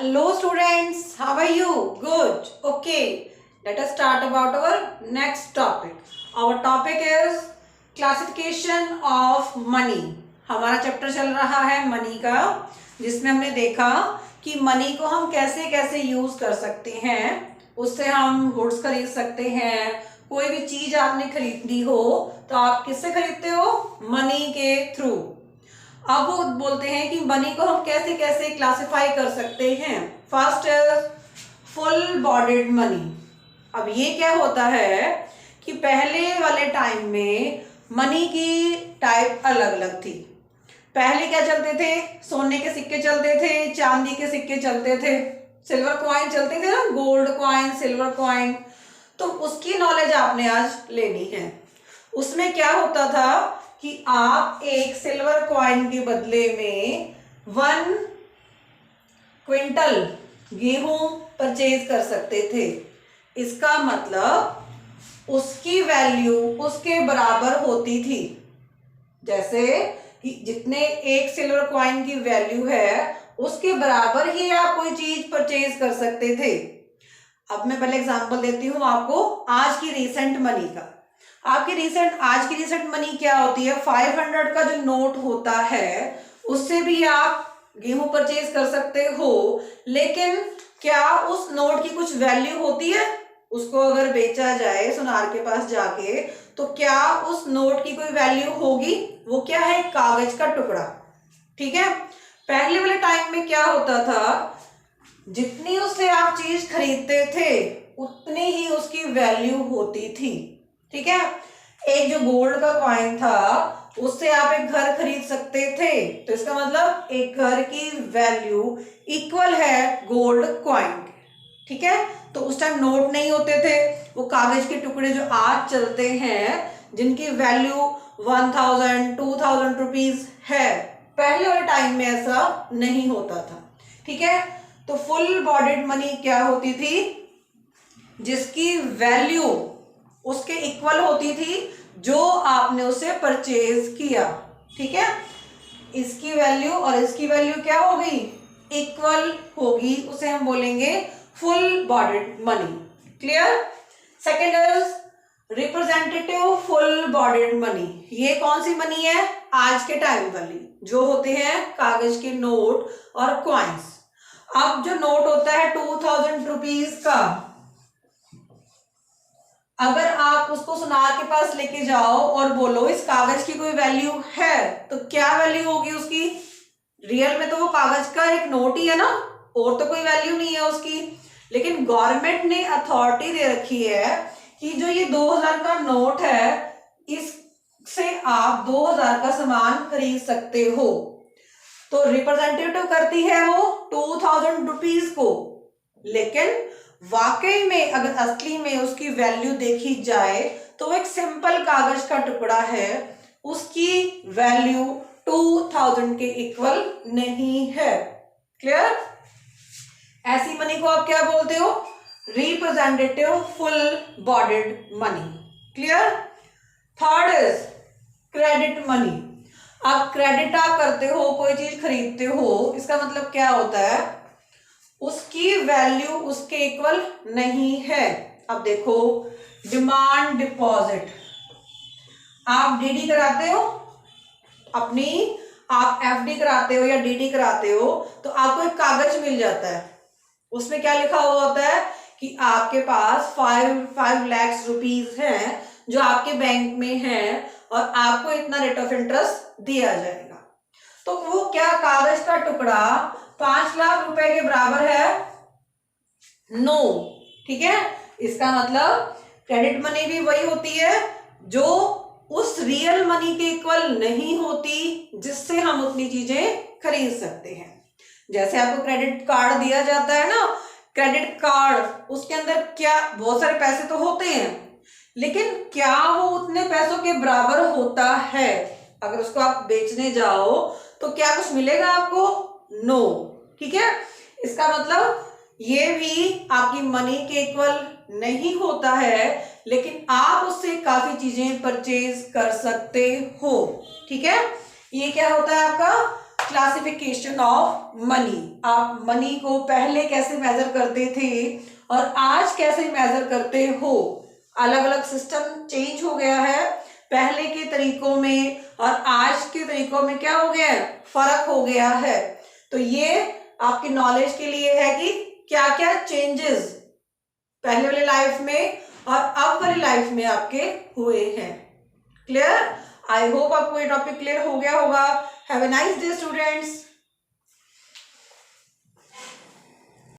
Hello students, how are you? Good. Okay, let us start about our next topic. Our topic is classification of money. हमारा chapter चल रहा है money का, जिसमें हमने देखा कि मनी को हम कैसे कैसे यूज कर सकते हैं। उससे हम गुड्स खरीद सकते हैं। कोई भी चीज आपने खरीदी हो तो आप किससे खरीदते हो? मनी के थ्रू। अब वो बोलते हैं कि मनी को हम कैसे कैसे क्लासिफाई कर सकते हैं। First is full bodied money. अब ये क्या होता है कि पहले वाले टाइम में मनी की टाइप अलग अलग थी। पहले क्या चलते थे? सोने के सिक्के चलते थे, चांदी के सिक्के चलते थे, सिल्वर कॉइन चलते थे ना, गोल्ड कॉइन, सिल्वर कॉइन। तो उसकी नॉलेज आपने आज लेनी है। उसमें क्या होता था कि आप एक सिल्वर कॉइन के बदले में 1 क्विंटल गेहूं परचेज कर सकते थे। इसका मतलब उसकी वैल्यू उसके बराबर होती थी। जैसे कि जितने एक सिल्वर कॉइन की वैल्यू है उसके बराबर ही आप कोई चीज परचेज कर सकते थे। अब मैं पहले एग्जांपल देती हूँ आपको आज की रीसेंट मनी का। आज की रीसेंट मनी क्या होती है? 500 का जो नोट होता है उससे भी आप गेहूं परचेज कर सकते हो, लेकिन क्या उस नोट की कुछ वैल्यू होती है? उसको अगर बेचा जाए सुनार के पास जाके तो क्या उस नोट की कोई वैल्यू होगी? वो क्या है? कागज का टुकड़ा। ठीक है। पहले वाले टाइम में क्या होता था, जितनी उससे आप चीज खरीदते थे उतनी ही उसकी वैल्यू होती थी। ठीक है। एक जो गोल्ड का कॉइन था उससे आप एक घर खरीद सकते थे, तो इसका मतलब एक घर की वैल्यू इक्वल है गोल्ड कॉइन के। ठीक है। तो उस टाइम नोट नहीं होते थे, वो कागज के टुकड़े जो आज चलते हैं जिनकी वैल्यू 1000 2000 रुपीज है। पहले वाले टाइम में ऐसा नहीं होता था। ठीक है। तो फुल बॉडीड मनी क्या होती थी? जिसकी वैल्यू उसके इक्वल होती थी जो आपने उसे परचेज किया। ठीक है। इसकी वैल्यू और इसकी वैल्यू क्या होगी? इक्वल होगी। उसे हम बोलेंगे full bodied money. Clear? Second is representative full bodied money. ये कौन सी मनी है? आज के टाइम वाली, जो होते हैं कागज के नोट और कॉइन्स। अब जो नोट होता है 2000 रुपीज का, अगर आप उसको सुनार के पास लेके जाओ और बोलो इस कागज की कोई वैल्यू है, तो क्या वैल्यू होगी उसकी? रियल में तो वो कागज का एक नोट ही है ना, और तो कोई वैल्यू नहीं है उसकी। लेकिन गवर्नमेंट ने अथॉरिटी दे रखी है कि जो ये 2000 का नोट है इससे आप 2000 का सामान खरीद सकते हो। तो रिप्रेजेंटेटिव करती है वो 2000 रुपीज को, लेकिन वाकई में अगर असली में उसकी वैल्यू देखी जाए तो वो एक सिंपल कागज का टुकड़ा है, उसकी वैल्यू 2000 के इक्वल नहीं है। क्लियर? ऐसी मनी को आप क्या बोलते हो? Representative full bodied money. Clear? Third is credit money. आप क्रेडिट आप करते हो, कोई चीज खरीदते हो, इसका मतलब क्या होता है? उसकी वैल्यू उसके इक्वल नहीं है। अब देखो, डिमांड डिपॉजिट आप डीडी कराते हो अपनी, आप एफडी कराते हो या डीडी कराते हो, तो आपको एक कागज मिल जाता है। उसमें क्या लिखा हुआ होता है कि आपके पास 5 लाख रुपीज हैं जो आपके बैंक में हैं और आपको इतना रेट ऑफ इंटरेस्ट दिया जाएगा। तो वो क्या कागज का टुकड़ा 5 लाख रुपए के बराबर है? नो। ठीक है। इसका मतलब क्रेडिट मनी भी वही होती है जो उस रियल मनी के इक्वल नहीं होती जिससे हम उतनी चीजें खरीद सकते हैं। जैसे आपको क्रेडिट कार्ड दिया जाता है ना, क्रेडिट कार्ड, उसके अंदर क्या बहुत सारे पैसे तो होते हैं, लेकिन क्या वो उतने पैसों के बराबर होता है? अगर उसको आप बेचने जाओ तो क्या कुछ मिलेगा आपको? नो। ठीक है। इसका मतलब ये भी आपकी मनी के इक्वल नहीं होता है, लेकिन आप उससे काफी चीजें परचेज कर सकते हो। ठीक है। ये क्या होता है? आपका क्लासिफिकेशन ऑफ मनी। आप मनी को पहले कैसे मेजर करते थे और आज कैसे मेजर करते हो। अलग अलग सिस्टम चेंज हो गया है, पहले के तरीकों में और आज के तरीकों में क्या हो गया है, फर्क हो गया है। तो ये आपकी नॉलेज के लिए है कि क्या क्या चेंजेस पहले वाले लाइफ में और अब वाली लाइफ में आपके हुए हैं। क्लियर? आई होप आपको ये टॉपिक क्लियर हो गया होगा। Have a nice day students.